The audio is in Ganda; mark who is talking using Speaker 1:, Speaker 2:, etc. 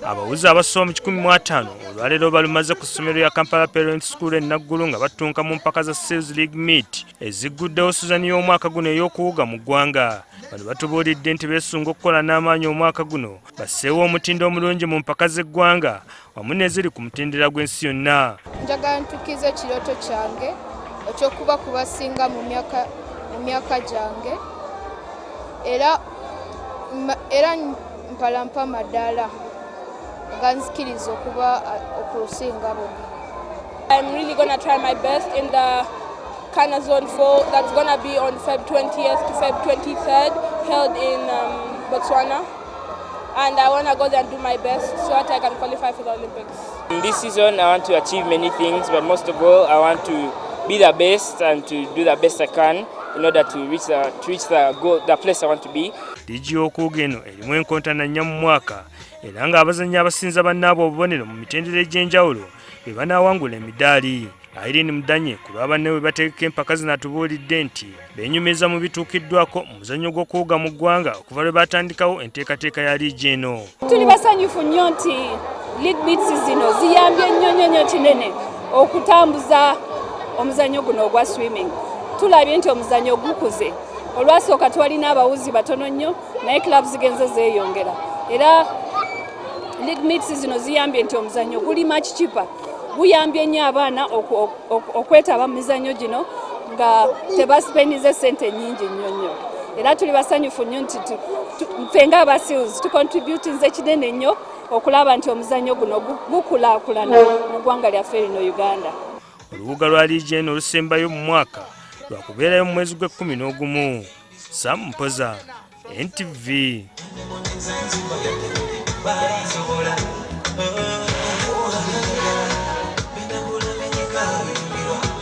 Speaker 1: Abawuzi abasoba mu 1500 olwaleero balumaze ku ssomero ya Kampala Parent School Naggulu nga batunka mu mpaka za Sales League Meet ezigguddewo sizoni y'omwaka guno ey'okuwuga mu ggwanga. Bano batubuulidde nti beesunga okukola n'amaanyi omwaka guno basseewo omutindo omulungi mu mpaka z'eggwanga wamu n'eziri ku mutendera gw'ensi yonna.
Speaker 2: Njagala ntukize ekirooto kyange ekyokuba ku basinga mu myaka gyange era mpalampa madaala ganzikiriza okuba okusinga bonna.
Speaker 3: I'm really going to try my best in the Kana Zone 4 that's going to be on Feb 20th to Feb 23rd held in Botswana, and I want to go there and do my best so that I can qualify for the Olympics.
Speaker 4: In this season I want to achieve many things, but most of all I want to be the best and to do the best I can in order to reach the goal, the place I want to be.
Speaker 1: Ligi y'okuwuga eno erimu enkontana nnya mu mwaka era ng'abazannyi abasinza bannaabwe obubonero mu mitendera egy'enjawulo be banaawangula emidaali. Irene Mudanye ku lwa banne we bategeka empaka zino atubuulidde nti beenyumiza mu bituukiddwako mu muzannyo gw'okuwuga mu ggwanga okuva lwe batandikawo enteekateeka ya liigi eno.
Speaker 5: Tuli basanyufu nnyo nti League Meets zino ziyambye nnyo kinene okutambuza omuzannyo guno ogwa swimming. Tulabye nti omuzannyo gukuze. Olwasooka twalina abawuzi batono nnyo naye club zigenze zeeyongera. Era League Meets zino ziyambye nti omuzannyo guli much cheaper. Guyambye nnyo abaana okwetaba mu mizannyo gino nga tebaspendize ssente nnyingi nnyo. Era tuli basanyufu nnyo nti ffe ng'abasiuzi tucontributinze kinene nnyo okulaba nti omuzannyo guno gukulaakulana mu ggwanga lyaffe lino Uganda.
Speaker 1: Olubuga lwa liigi eno olusembayo mu mwaka lwakubeerayo mu mwezi gwe-11. Sam Mpoza, NTV.